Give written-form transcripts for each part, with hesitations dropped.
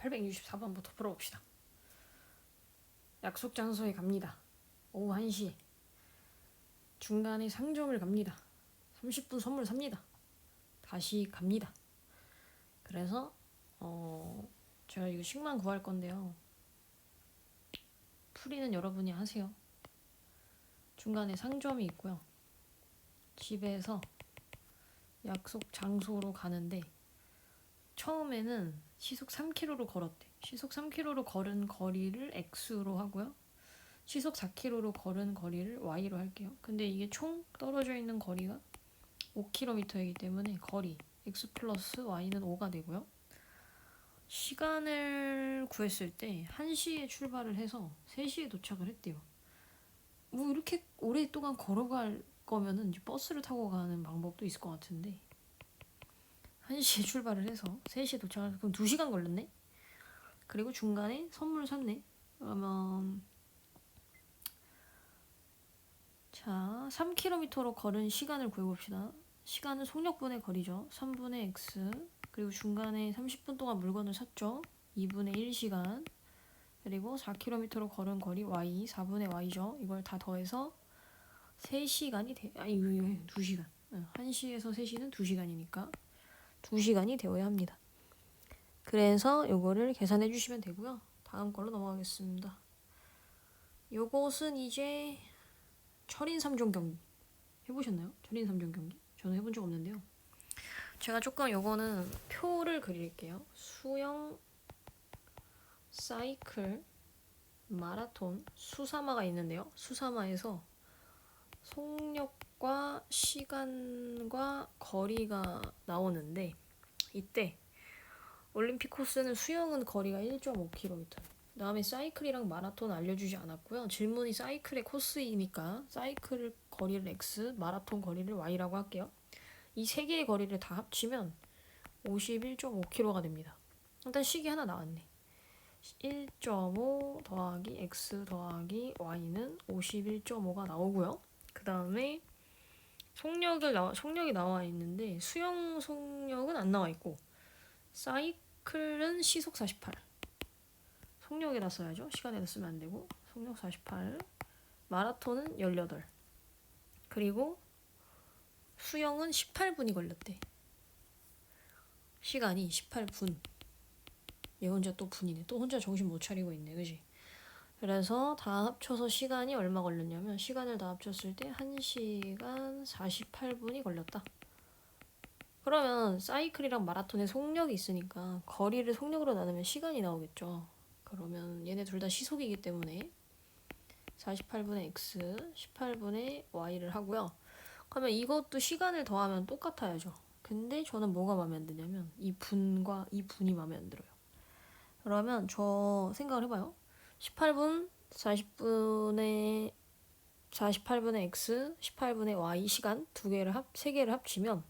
864번부터 풀어봅시다. 약속 장소에 갑니다. 오후 1시. 중간에 상점을 갑니다. 30분 선물 삽니다. 다시 갑니다. 그래서 제가 이거 식만 구할 건데요. 풀이는 여러분이 하세요. 중간에 상점이 있고요. 집에서 약속 장소로 가는데 처음에는 시속 3km로 걸었대. 시속 3km로 걸은 거리를 X로 하고요. 시속 4km로 걸은 거리를 Y로 할게요. 근데 이게 총 떨어져 있는 거리가 5km이기 때문에 거리 X 플러스 Y는 5가 되고요. 시간을 구했을 때 1시에 출발을 해서 3시에 도착을 했대요. 뭐 이렇게 오랫동안 걸어갈 거면은 이제 버스를 타고 가는 방법도 있을 것 같은데 1시에 출발을 해서 3시에 도착을 그럼 2시간 걸렸네? 그리고 중간에 선물 샀네? 그러면 자 3km로 걸은 시간을 구해봅시다. 시간은 속력분의 거리죠. 3분의 x 그리고 중간에 30분 동안 물건을 샀죠. 2분의 1시간 그리고 4km로 걸은 거리 y 4분의 y죠. 이걸 다 더해서 3시간이 아니 2시간 1시에서 3시는 2시간이니까 2시간이 되어야 합니다. 그래서 요거를 계산해 주시면 되고요. 다음 걸로 넘어가겠습니다. 요것은 이제 철인 3종 경기 해보셨나요? 철인 3종 경기? 저는 해본 적 없는데요. 제가 조금 요거는 표를 그릴게요. 수영, 사이클, 마라톤, 수사마가 있는데요. 수사마에서 속력과 시간과 거리가 나오는데 이때 올림픽 코스는 수영은 거리가 1.5km 그 다음에 사이클이랑 마라톤 알려주지 않았고요. 질문이 사이클의 코스이니까 사이클 거리를 X, 마라톤 거리를 Y라고 할게요. 이 세 개의 거리를 다 합치면 51.5km가 됩니다. 일단 식이 하나 나왔네. 1.5 더하기 X 더하기 Y는 51.5가 나오고요. 그 다음에 속력이 나와 있는데 수영 속력은 안 나와 있고 사이클은 시속 48 속력에다 써야죠. 시간에다 쓰면 안 되고 속력 48 마라톤은 18 그리고 수영은 18분이 걸렸대. 시간이 18분. 얘 혼자 또 분이네. 또 혼자 정신 못 차리고 있네. 그지? 그래서 다 합쳐서 시간이 얼마 걸렸냐면 시간을 다 합쳤을 때 1시간 48분이 걸렸다. 그러면 사이클이랑 마라톤에 속력이 있으니까 거리를 속력으로 나누면 시간이 나오겠죠. 그러면 얘네 둘 다 시속이기 때문에 48분의 x, 18분의 y를 하고요. 그러면 이것도 시간을 더하면 똑같아야죠. 근데 저는 뭐가 마음에 안 드냐면 이 분과 이 분이 마음에 안 들어요. 그러면 저 생각을 해봐요. 18분, 48분의 x, 18분의 y 시간 세 개를 합치면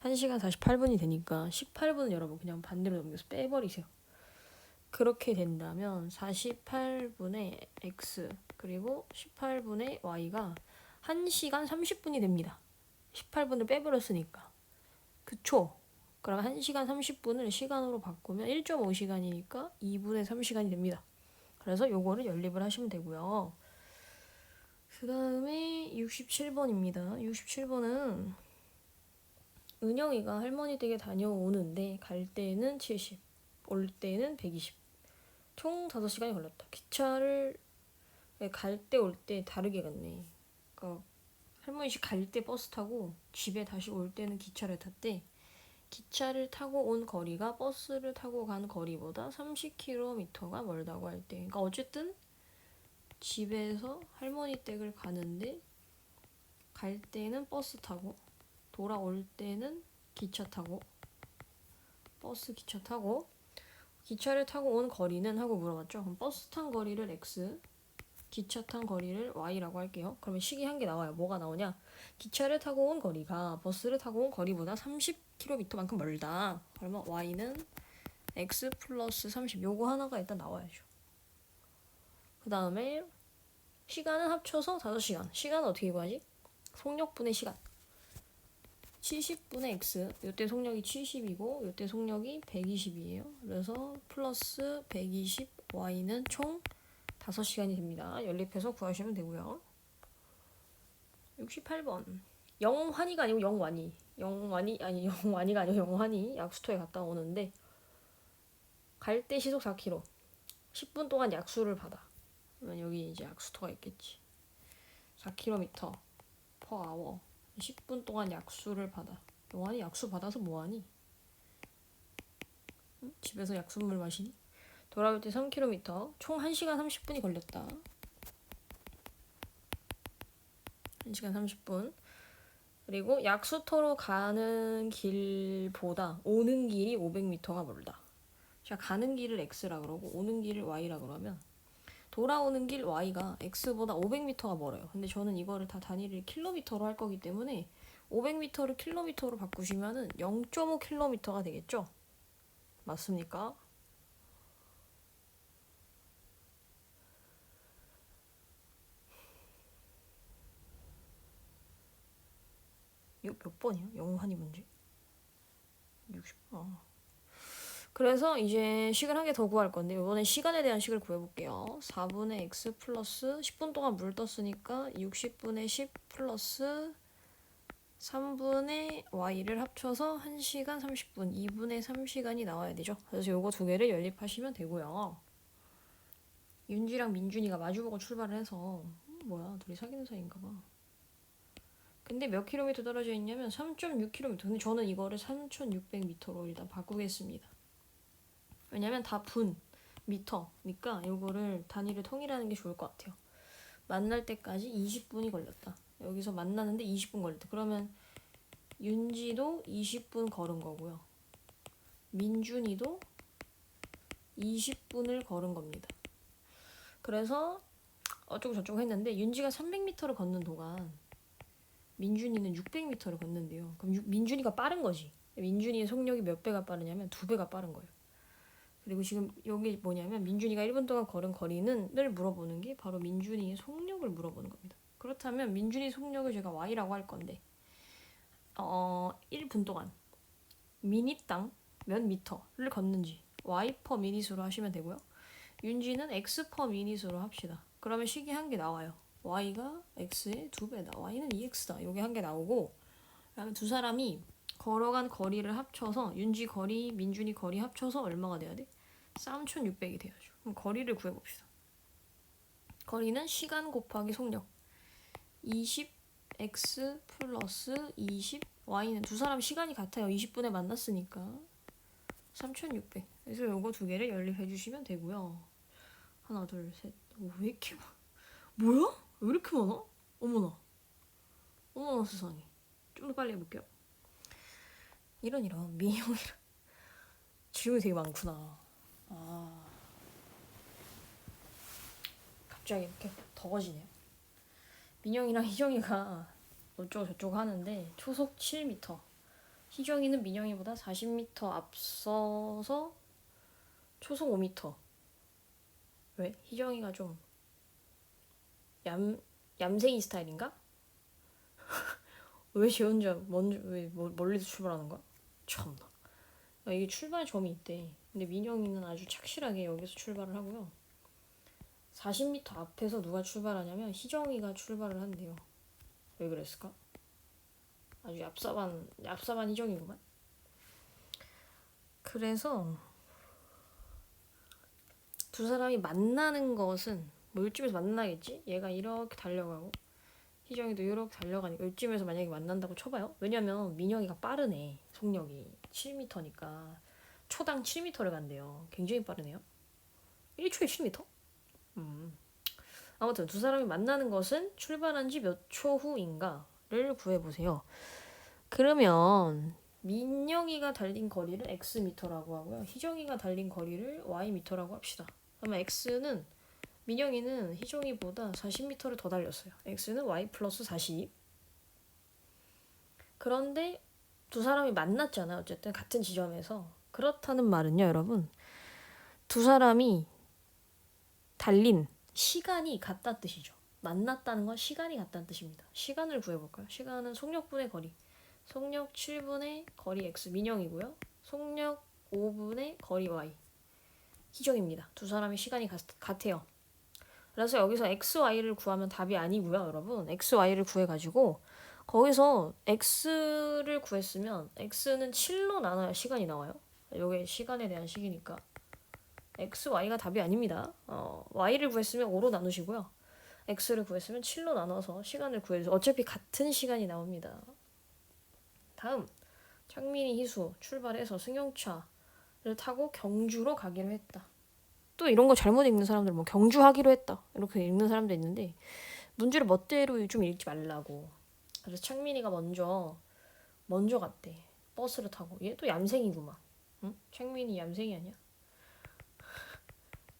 1시간 48분이 되니까 18분은 여러분 그냥 반대로 넘겨서 빼버리세요. 그렇게 된다면 48분의 x 그리고 18분의 y가 1시간 30분이 됩니다. 18분을 빼버렸으니까. 그쵸? 그럼 1시간 30분을 시간으로 바꾸면 1.5시간이니까 2분의 3시간이 됩니다. 그래서 요거를 연립을 하시면 되고요. 그 다음에 67번입니다. 67번은 은영이가 할머니 댁에 다녀오는데 갈 때는 70, 올 때는 120. 총 5시간이 걸렸다. 기차를 갈 때 올 때 다르게 갔네. 그러니까 할머니 집 갈 때 버스 타고 집에 다시 올 때는 기차를 탔대. 기차를 타고 온 거리가 버스를 타고 간 거리보다 30km가 멀다고 할 때. 그러니까 어쨌든 집에서 할머니 댁을 가는데 갈 때는 버스 타고 돌아올 때는 기차 타고 버스 기차 타고 기차를 타고 온 거리는 하고 물어봤죠. 그럼 버스 탄 거리를 x 기차 탄 거리를 y라고 할게요. 그러면 식이 한 개 나와요. 뭐가 나오냐? 기차를 타고 온 거리가 버스를 타고 온 거리보다 30km만큼 멀다. 그러면 y는 x 플러스 30 요거 하나가 일단 나와야죠. 그 다음에 시간은 합쳐서 5시간. 시간은 어떻게 구하지? 속력분의 시간. 70분의 x, 이때 속력이 70이고 이때 속력이 120이에요. 그래서 플러스 120y는 총 5시간이 됩니다. 연립해서 구하시면 되고요. 68번. 영환이가 아니고 영완이. 영완이가 아니고 영환이 약수터에 갔다 오는데 갈 때 시속 4km. 10분 동안 약수를 받아. 그러면 여기 이제 약수터가 있겠지. 4km per hour. 10분 동안 약수를 받아. 영환이 약수 받아서 뭐하니? 응? 집에서 약수물 마시니? 돌아올 때 3km. 총 1시간 30분이 걸렸다. 1시간 30분. 그리고 약수터로 가는 길보다 오는 길이 500m가 멀다. 자, 가는 길을 x라 그러고 오는 길을 y라 그러면 돌아오는 길 y가 x보다 500m가 멀어요. 근데 저는 이거를 다 단위를 킬로미터로 할 거기 때문에 500m를 킬로미터로 바꾸시면은 0.5km가 되겠죠? 맞습니까? 이거 몇 번이야? 영환이 문제? 60. 그래서 이제 식을 한 개 더 구할 건데 이번엔 시간에 대한 식을 구해볼게요. 4분의 x 플러스 10분 동안 물 떴으니까 60분의 10 플러스 3분의 y를 합쳐서 1시간 30분 2분의 3시간이 나와야 되죠. 그래서 요거 두 개를 연립하시면 되고요. 윤지랑 민준이가 마주보고 출발을 해서 뭐야 둘이 사귀는 사이인가 봐. 근데 몇 킬로미터 떨어져 있냐면 3.6km. 근데 저는 이거를 3,600m로 일단 바꾸겠습니다. 왜냐면 다 분, 미터니까 이거를 단위를 통일하는 게 좋을 것 같아요. 만날 때까지 20분이 걸렸다. 여기서 만나는데 20분 걸렸다. 그러면 윤지도 20분 걸은 거고요. 민준이도 20분을 걸은 겁니다. 그래서 어쩌고 저쩌고 했는데 윤지가 300m를 걷는 동안 민준이는 600m를 걷는데요. 그럼 민준이가 빠른 거지. 민준이의 속력이 몇 배가 빠르냐면 2배가 빠른 거예요. 그리고 지금 여기 뭐냐면 민준이가 1분 동안 걸은 거리는을 물어보는 게 바로 민준이의 속력을 물어보는 겁니다. 그렇다면 민준이 속력을 제가 y라고 할 건데 1분 동안 미니당 몇 미터를 걷는지 y per minute으로 하시면 되고요. 윤지는 x per minute으로 합시다. 그러면 식이 한 개 나와요. y가 x의 2배다. y는 2x다. 요게 한 개 나오고 그다음에 두 사람이 걸어간 거리를 합쳐서 윤지 거리, 민준이 거리 합쳐서 얼마가 돼야 돼? 3,600이 돼야죠. 그럼 거리를 구해봅시다. 거리는 시간 곱하기 속력 20x 플러스 20 y는 두 사람 시간이 같아요. 20분에 만났으니까 3,600. 그래서 요거 두 개를 연립해 주시면 되고요. 하나 둘 셋. 왜 이렇게 뭐야? 왜 이렇게 많아? 어머나 어머나 세상에. 좀 더 빨리 해볼게요. 이런 민영이랑 질문이 되게 많구나. 갑자기 이렇게 더워지네요. 민영이랑 희정이가 어쩌고 저쩌고 하는데 초속 7m. 희정이는 민영이보다 40m 앞서서 초속 5m. 왜? 희정이가 좀 얌생이 스타일인가? 왜 쟤 혼자 왜 멀리서 출발하는 거야? 참나. 이게 출발점이 있대. 근데 민영이는 아주 착실하게 여기서 출발을 하고요. 40m 앞에서 누가 출발하냐면 희정이가 출발을 한대요. 왜 그랬을까? 아주 얍삽한 희정이구만. 그래서 두 사람이 만나는 것은 뭐 이쯤에서 만나겠지? 얘가 이렇게 달려가고 희정이도 이렇게 달려가니까 이쯤에서 만약에 만난다고 쳐봐요. 왜냐면 민영이가 빠르네. 속력이 7m니까 초당 7m를 간대요. 굉장히 빠르네요. 1초에 7m? 아무튼 두 사람이 만나는 것은 출발한 지 몇 초 후인가를 구해보세요. 그러면 민영이가 달린 거리를 xm라고 하고요. 희정이가 달린 거리를 ym라고 합시다. 그러면 x는 민영이는 희정이보다 40m를 더 달렸어요. x는 y 플러스 40. 그런데 두 사람이 만났잖아요. 어쨌든 같은 지점에서. 그렇다는 말은요, 여러분. 두 사람이 달린 시간이 같다는 뜻이죠. 만났다는 건 시간이 같다는 뜻입니다. 시간을 구해볼까요? 시간은 속력분의 거리. 속력 7분의 거리 x 민영이고요. 속력 5분의 거리 y 희정입니다. 두 사람의 시간이 같아요. 그래서 여기서 x, y를 구하면 답이 아니고요, 여러분. x, y를 구해가지고 거기서 x를 구했으면 x는 7로 나눠야 시간이 나와요. 이게 시간에 대한 식이니까 x, y가 답이 아닙니다. y를 구했으면 5로 나누시고요. x를 구했으면 7로 나눠서 시간을 구해서 어차피 같은 시간이 나옵니다. 다음 창민이 희수 출발해서 승용차를 타고 경주로 가기로 했다. 또 이런 거 잘못 읽는 사람들 뭐 경주하기로 했다 이렇게 읽는 사람도 있는데 문제를 멋대로 좀 읽지 말라고. 그래서 창민이가 먼저 갔대. 버스를 타고. 얘 또 얌생이구만. 응? 창민이 얌생이 아니야?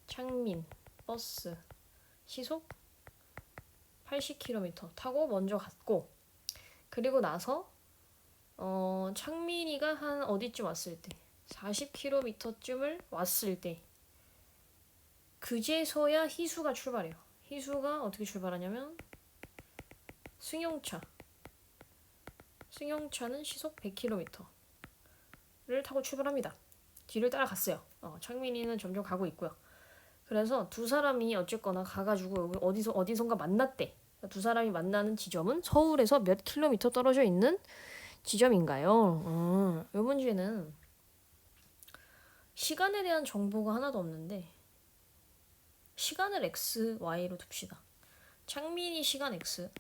창민 버스 시속 80km 타고 먼저 갔고, 그리고 나서 창민이가 한 어디쯤 왔을 때 40km쯤을 왔을 때 그제서야 희수가 출발해요. 희수가 어떻게 출발하냐면 승용차는 시속 100km를 타고 출발합니다. 뒤를 따라갔어요. 창민이는 점점 가고 있고요. 그래서 두 사람이 어쨌거나 가가지고 여기 어디선가 만났대. 두 사람이 만나는 지점은 서울에서 몇 킬로미터 떨어져 있는 지점인가요? 이 문제는 시간에 대한 정보가 하나도 없는데 시간을 x, y로 둡시다. 창민이 시간 x,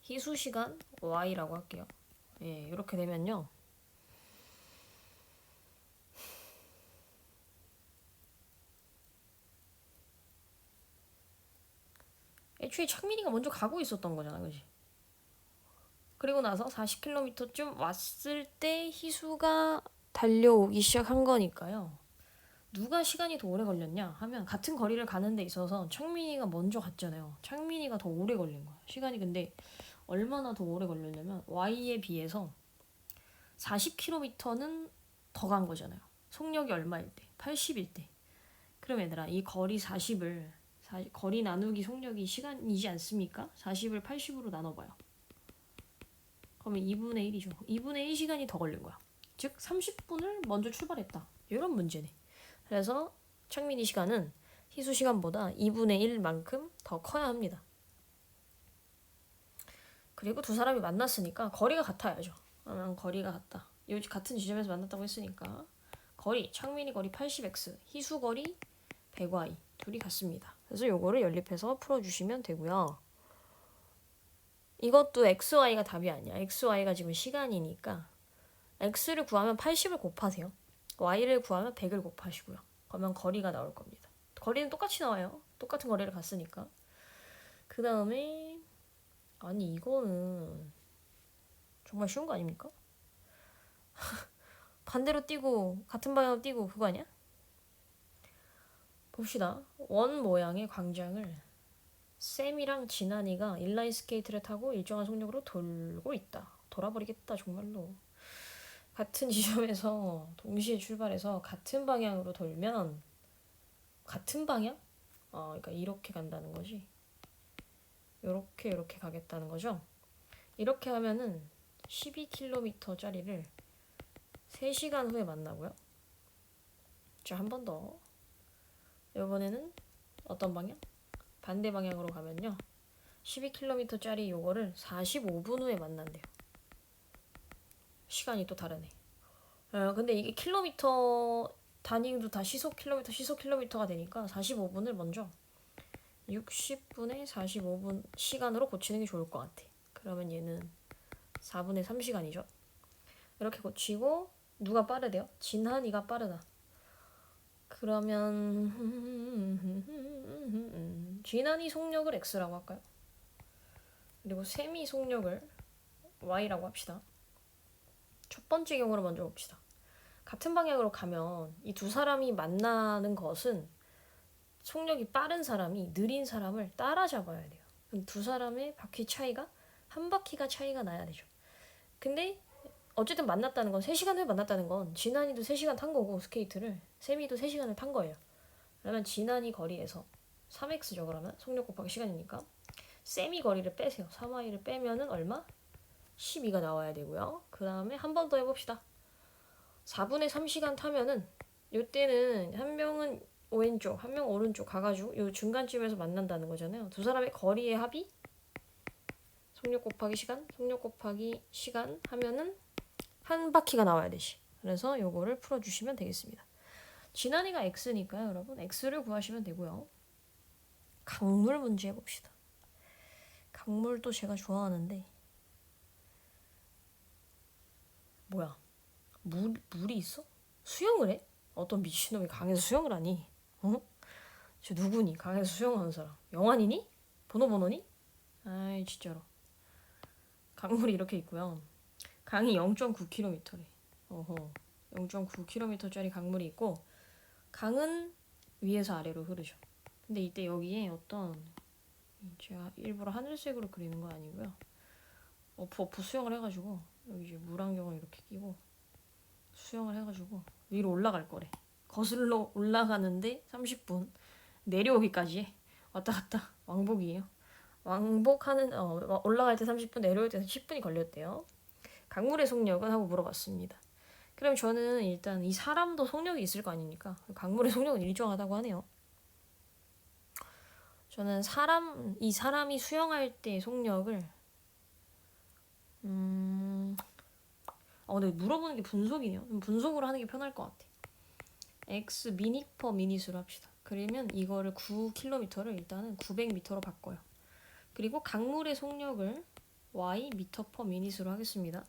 희수 시간 y라고 할게요. 예, 이렇게 되면요. 애초에 창민이가 먼저 가고 있었던 거잖아, 그지? 그리고 나서 40km쯤 왔을 때 희수가 달려오기 시작한 거니까요. 누가 시간이 더 오래 걸렸냐 하면 같은 거리를 가는 데 있어서 창민이가 먼저 갔잖아요. 창민이가 더 오래 걸린 거야. 시간이 근데 얼마나 더 오래 걸렸냐면 y에 비해서 40km는 더 간 거잖아요. 속력이 얼마일 때? 80일 때. 그럼 얘들아 이 거리 40을 거리 나누기 속력이 시간이지 않습니까? 40을 80으로 나눠봐요. 그러면 2분의 1이죠. 2분의 1 시간이 더 걸린 거야. 즉 30분을 먼저 출발했다. 이런 문제네. 그래서 창민이 시간은 희수 시간보다 2분의 1만큼 더 커야 합니다. 그리고 두 사람이 만났으니까 거리가 같아야죠. 거리가 같다. 같은 지점에서 만났다고 했으니까 거리, 창민이 거리 80x, 희수 거리 100y 둘이 같습니다. 그래서 요거를 연립해서 풀어주시면 되고요. 이것도 x, y가 답이 아니야. x, y가 지금 시간이니까 x를 구하면 80을 곱하세요. y를 구하면 100을 곱하시고요. 그러면 거리가 나올 겁니다. 거리는 똑같이 나와요. 똑같은 거리를 갔으니까. 그 다음에 아니 이거는 정말 쉬운 거 아닙니까? 반대로 뛰고 같은 방향으로 뛰고 그거 아니야? 봅시다. 원 모양의 광장을 쌤이랑 진한이가 인라인 스케이트를 타고 일정한 속력으로 돌고 있다. 돌아버리겠다 정말로. 같은 지점에서 동시에 출발해서 같은 방향으로 돌면 같은 방향? 그러니까 이렇게 간다는 거지. 이렇게 가겠다는 거죠. 이렇게 하면은 12km짜리를 3시간 후에 만나고요. 자, 한 번 더. 이번에는 어떤 방향? 반대 방향으로 가면요. 12km짜리 요거를 45분 후에 만난대요. 시간이 또 다르네. 근데 이게 킬로미터 단위도 다 시속 킬로미터가 되니까 45분을 먼저 60분에 45분 시간으로 고치는 게 좋을 것 같아. 그러면 얘는 4분의 3시간이죠. 이렇게 고치고 누가 빠르대요? 진한이가 빠르다. 그러면 진한이 속력을 x라고 할까요? 그리고 샘이 속력을 y라고 합시다. 첫 번째 경우를 먼저 봅시다. 같은 방향으로 가면 이 두 사람이 만나는 것은 속력이 빠른 사람이 느린 사람을 따라잡아야 돼요. 그럼 두 사람의 바퀴 차이가 한 바퀴가 차이가 나야 되죠. 근데 어쨌든 만났다는 건 3시간 후에 만났다는 건 진한이도 3시간 탄 거고 스케이트를 세미도 3시간을 탄 거예요. 그러면 진한이 거리에서 3x죠. 그러면 속력 곱하기 시간이니까 세미 거리를 빼세요. 3y를 빼면은 얼마? 12가 나와야 되고요. 그 다음에 한 번 더 해봅시다. 4분의 3시간 타면은 요때는 한 명은 왼쪽, 한 명 오른쪽 가가지고 요 중간쯤에서 만난다는 거잖아요. 두 사람의 거리의 합이 속력 곱하기 시간, 속력 곱하기 시간 하면은 한 바퀴가 나와야 되지. 그래서 요거를 풀어주시면 되겠습니다. 지난이가 x니까요, 여러분. x를 구하시면 되고요. 강물 문제 해봅시다. 강물도 제가 좋아하는데 뭐야? 물이 있어? 수영을 해? 어떤 미친놈이 강에서 수영을 하니? 어? 저 누구니? 강에서 수영하는 사람. 영환이니? 보노보노니? 아이 진짜로. 강물이 이렇게 있고요. 강이 0.9km래. 어허. 0.9km짜리 강물이 있고 강은 위에서 아래로 흐르죠. 근데 이때 여기에 어떤 제가 일부러 하늘색으로 그리는 거 아니고요. 어프 수영을 해가지고 여기 이제 물안경을 이렇게 끼고 수영을 해가지고 위로 올라갈 거래. 거슬러 올라가는데 30분 내려오기까지 해. 왔다 갔다 왕복이에요. 왕복하는 올라갈 때 30분 내려올 때 10분이 걸렸대요. 강물의 속력은 하고 물어봤습니다. 그럼 저는 일단 이 사람도 속력이 있을 거 아닙니까? 강물의 속력은 일정하다고 하네요. 저는 이 사람이 수영할 때 속력을 근데 물어보는 게 분속이네요. 분속으로 하는 게 편할 것 같아. x 미니 퍼 미닛으로 합시다. 그러면 이거를 9km를 일단은 900m로 바꿔요. 그리고 강물의 속력을 y 미터 퍼 미닛으로 하겠습니다.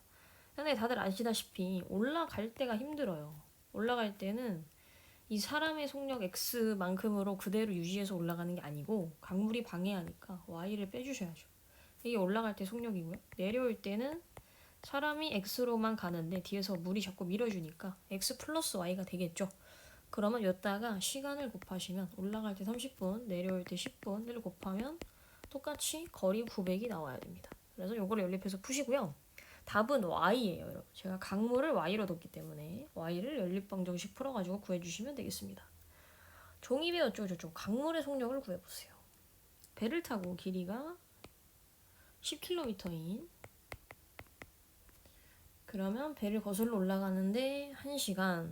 근데 다들 아시다시피 올라갈 때가 힘들어요. 올라갈 때는 이 사람의 속력 x만큼으로 그대로 유지해서 올라가는 게 아니고 강물이 방해하니까 y를 빼주셔야죠. 이게 올라갈 때 속력이고요. 내려올 때는 사람이 x로만 가는데 뒤에서 물이 자꾸 밀어주니까 x 플러스 y가 되겠죠. 그러면 여기다가 시간을 곱하시면 올라갈 때 30분, 내려올 때 10분을 곱하면 똑같이 거리 900이 나와야 됩니다. 그래서 요거를 연립해서 푸시고요. 답은 y예요, 여러분. 제가 강물을 y로 뒀기 때문에 y를 연립방정식 풀어가지고 구해주시면 되겠습니다. 종이배 어쩌고저쩌고 강물의 속력을 구해보세요. 배를 타고 길이가 10km인 그러면 배를 거슬러 올라가는데 1시간,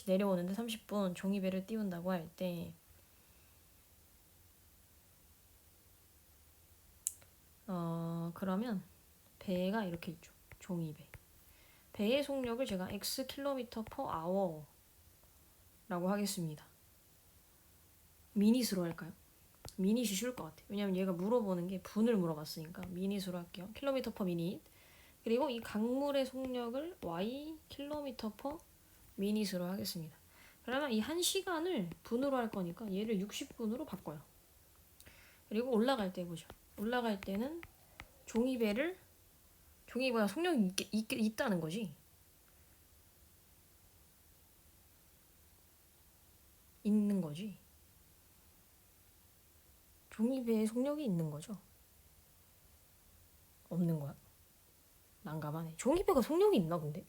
내려오는데 30분 종이배를 띄운다고 할 때 그러면 배가 이렇게 있죠. 종이배. 배의 속력을 제가 x km per hour 라고 하겠습니다. 미닛으로 할까요? 미닛이 쉬울 것 같아요. 왜냐면 얘가 물어보는 게 분을 물어봤으니까 미닛으로 할게요. 킬로미터 퍼 미닛. 그리고 이 강물의 속력을 y 킬로미터 퍼 미닛으로 하겠습니다. 그러면 이 1시간을 분으로 할 거니까 얘를 60분으로 바꿔요. 그리고 올라갈 때 보죠. 올라갈 때는 종이배가 속력이 있다는 거지. 있는 거지. 종이배에 속력이 있는 거죠. 없는 거야. 난감하네. 종이배가 속력이 있나 근데?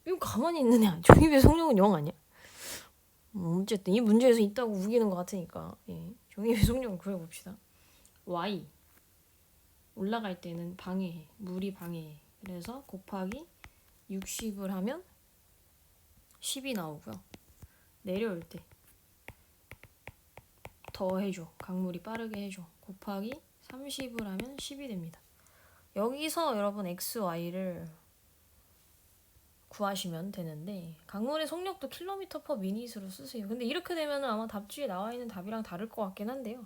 이거 가만히 있는 애야. 종이배 속력은 0 아니야? 어쨌든 이 문제에서 있다고 우기는 것 같으니까 종이배 속력을 구해봅시다. y 올라갈 때는 방해해. 물이 방해해. 그래서 곱하기 60을 하면 10이 나오고요. 내려올 때 더 해줘. 강물이 빠르게 해줘. 곱하기 30을 하면 10이 됩니다. 여기서 여러분 x, y를 구하시면 되는데 강물의 속력도 킬로미터 퍼 미닛으로 쓰세요. 근데 이렇게 되면 아마 답지에 나와 있는 답이랑 다를 것 같긴 한데요.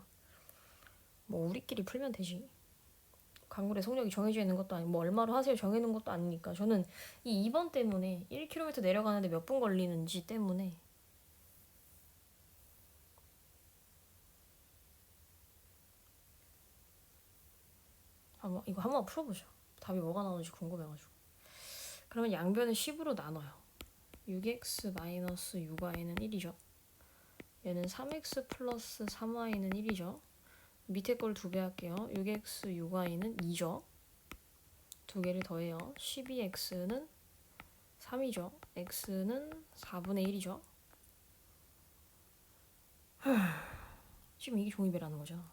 뭐 우리끼리 풀면 되지. 강물의 속력이 정해져 있는 것도 아니고 뭐 얼마로 하세요 정해놓은 것도 아니니까 저는 이 2번 때문에 1km 내려가는데 몇 분 걸리는지 때문에 이거 한번 풀어보죠. 답이 뭐가 나오는지 궁금해가지고. 그러면 양변을 10으로 나눠요. 6x-6y는 1이죠. 얘는 3x 플러스 3y는 1이죠. 밑에 걸 2배 할게요. 6x, 6y는 2죠. 두 개를 더해요. 12x는 3이죠. x는 4분의 1이죠. 지금 이게 종이배라는 거죠.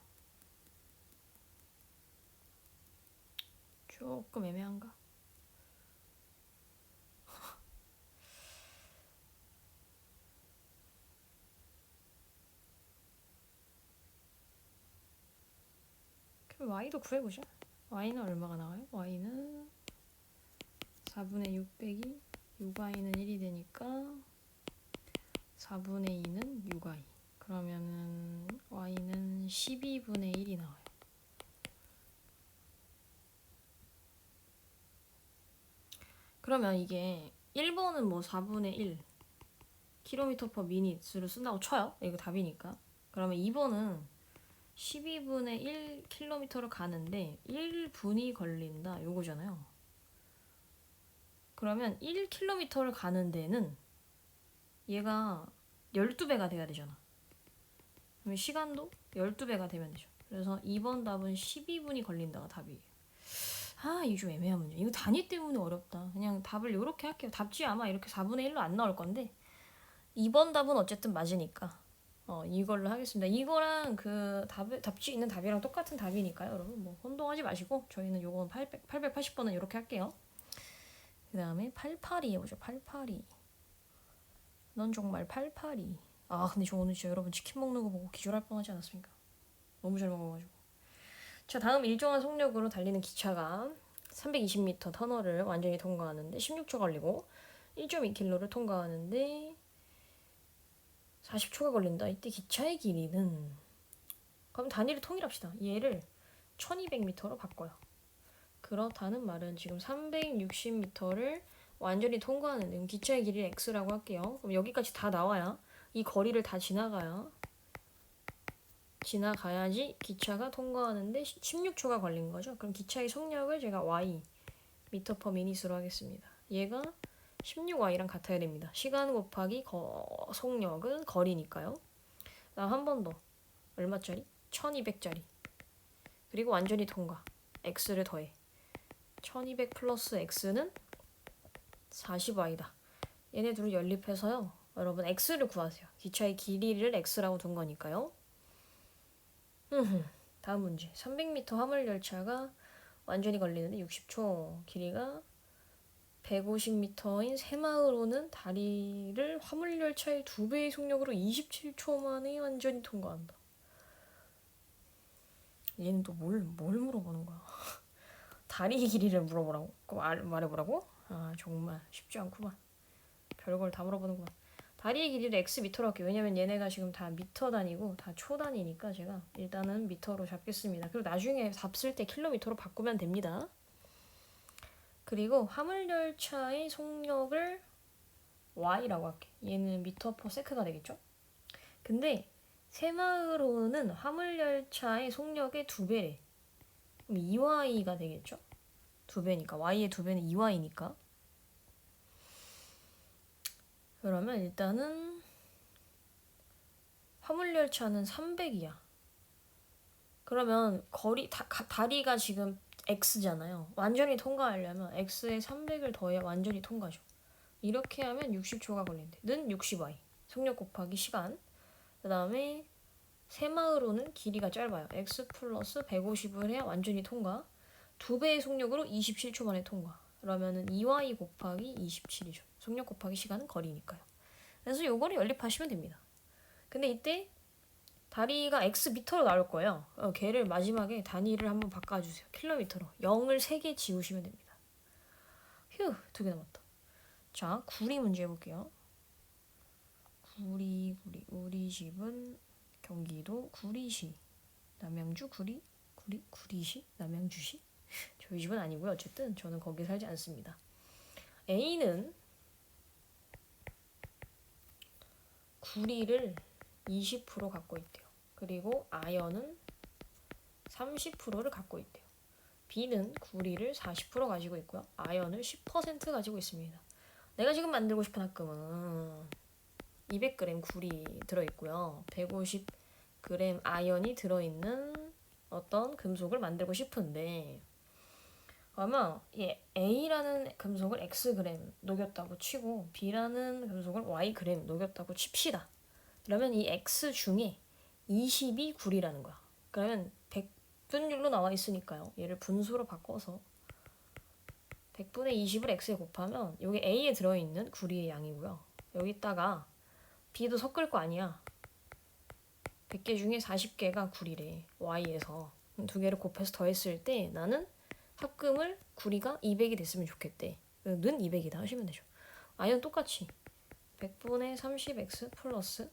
조금 애매한가? 그럼 y도 구해보자. y는 얼마가 나와요? y는 4분의 6 빼기 6y는 1이 되니까 4분의 2는 6y. 그러면은 y는 12분의 1이 나와요. 그러면 이게 1번은 뭐 4분의 1 km/min으로 쓴다고 쳐요. 이거 답이니까. 그러면 2번은 12분의 1 km를 가는데 1분이 걸린다. 요거잖아요. 그러면 1km를 가는 데는 얘가 12배가 돼야 되잖아. 그러면 시간도 12배가 되면 되죠. 그래서 2번 답은 12분이 걸린다가 답이에요. 아, 이게 좀 애매한 문제. 이거 단위 때문에 어렵다. 그냥 답을 이렇게 할게요. 답지 아마 이렇게 4분의 1로 안 나올 건데 2번 답은 어쨌든 맞으니까 이걸로 하겠습니다. 이거랑 그 답지 있는 답이랑 똑같은 답이니까요. 여러분 뭐 혼동하지 마시고 저희는 요건 880번은 이렇게 할게요. 그 다음에 882 해보죠. 882. 넌 정말 882. 아 근데 저 오늘 진짜 여러분 치킨 먹는 거 보고 기절할 뻔하지 않았습니까? 너무 잘 먹어가지고. 자, 다음 일정한 속력으로 달리는 기차가 320m 터널을 완전히 통과하는데 16초 걸리고 1.2km를 통과하는데 40초가 걸린다. 이때 기차의 길이는, 그럼 단위를 통일합시다. 얘를 1200m로 바꿔요. 그렇다는 말은 지금 360m를 완전히 통과하는데 기차의 길이를 x라고 할게요. 그럼 여기까지 다 나와야 이 거리를 다 지나가야지 기차가 통과하는데 16초가 걸린 거죠. 그럼 기차의 속력을 제가 y m/min으로 하겠습니다. 얘가 16y랑 같아야 됩니다. 시간 곱하기 속력은 거리니까요. 다음 한 번 더. 얼마짜리? 1200짜리. 그리고 완전히 통과. x를 더해. 1200 플러스 x는 40y다. 얘네 둘을 연립해서요. 여러분 x를 구하세요. 기차의 길이를 x라고 둔 거니까요. 다음 문제. 300m 화물열차가 완전히 걸리는데 60초. 길이가 150m인 새마을호는 다리를 화물열차의 2배의 속력으로 27초 만에 완전히 통과한다. 얘는 또 뭘 물어보는 거야? 다리 길이를 물어보라고? 말해보라고? 아 정말 쉽지 않구만. 별걸 다 물어보는구만. 다리의 길이를 x미터로 할게요. 왜냐면 얘네가 지금 다 미터 단위고 다 초 단위니까 제가 일단은 미터로 잡겠습니다. 그리고 나중에 답 쓸 때 킬로미터로 바꾸면 됩니다. 그리고 화물열차의 속력을 y라고 할게. 얘는 미터 퍼 세크가 되겠죠? 근데 새마을호는 화물열차의 속력의 2배래. 그럼 2y가 되겠죠? 2배니까. y의 2배는 2y니까. 그러면 일단은 화물열차는 300이야. 그러면 다리가 지금 x잖아요. 완전히 통과하려면 x에 300을 더해야 완전히 통과죠. 이렇게 하면 60초가 걸린대. 는 60y. 속력 곱하기 시간. 그 다음에 새마을호는 길이가 짧아요. x 플러스 150을 해야 완전히 통과. 2배의 속력으로 27초 만에 통과. 그러면은 2y 곱하기 27이죠. 속력 곱하기 시간은 거리니까요. 그래서 요거를 연립하시면 됩니다. 근데 이때 다리가 x미터로 나올 거예요. 걔를 마지막에 단위를 한번 바꿔주세요. 킬로미터로. 0을 3개 지우시면 됩니다. 휴, 2개 남았다. 자, 구리 문제 해볼게요. 구리. 우리 집은 경기도 구리시. 남양주 구리시? 남양주시? 저희 집은 아니고요. 어쨌든 저는 거기 살지 않습니다. A는 구리를 20% 갖고 있대요. 그리고 아연은 30%를 갖고 있대요. B는 구리를 40% 가지고 있고요. 아연을 10% 가지고 있습니다. 내가 지금 만들고 싶은 합금은 200g 구리 들어있고요. 150g 아연이 들어있는 어떤 금속을 만들고 싶은데, 아마 A라는 금속을 Xg 녹였다고 치고 B라는 금속을 Yg 녹였다고 칩시다. 그러면 이 X 중에 20이 구리라는 거야. 그러면 100분율로 나와 있으니까요. 얘를 분수로 바꿔서 100분의 20을 x에 곱하면 여기 a에 들어있는 구리의 양이고요. 여기다가 b도 섞을 거 아니야. 100개 중에 40개가 구리래. y에서. 두 개를 곱해서 더했을 때 나는 합금을 구리가 200이 됐으면 좋겠대. 는 200이다 하시면 되죠. i는 똑같이 100분의 30x 플러스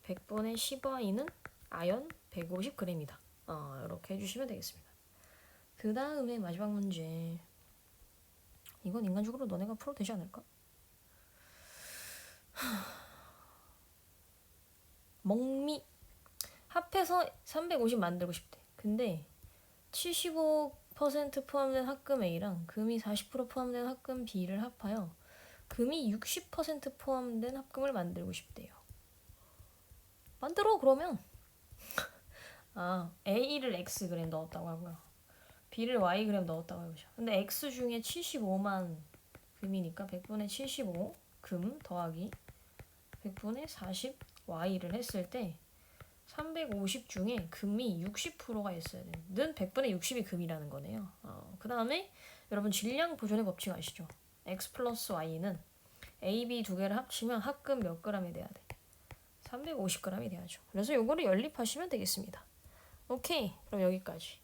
100분의 10y는 아연 150g이다. 이렇게 해주시면 되겠습니다. 그 다음에 마지막 문제. 이건 인간적으로 너네가 풀어도 되지 않을까? 먹미 합해서 350 만들고 싶대. 근데 75% 포함된 합금 A랑 금이 40% 포함된 합금 B를 합하여 금이 60% 포함된 합금을 만들고 싶대요. 만들어 그러면. A를 Xg 넣었다고 하고요. B를 Yg 넣었다고 해보죠. 근데 X 중에 75만 금이니까 100분의 75 금 더하기 100분의 40 Y를 했을 때 350 중에 금이 60%가 있어야 돼. 는 100분의 60이 금이라는 거네요. 그 다음에 여러분 질량 보존의 법칙 아시죠? X 플러스 Y는 A, B 두 개를 합치면 합금 몇 g이 돼야 돼? 350g이 돼야죠. 그래서 요거를 연립하시면 되겠습니다. 오케이. 그럼 여기까지.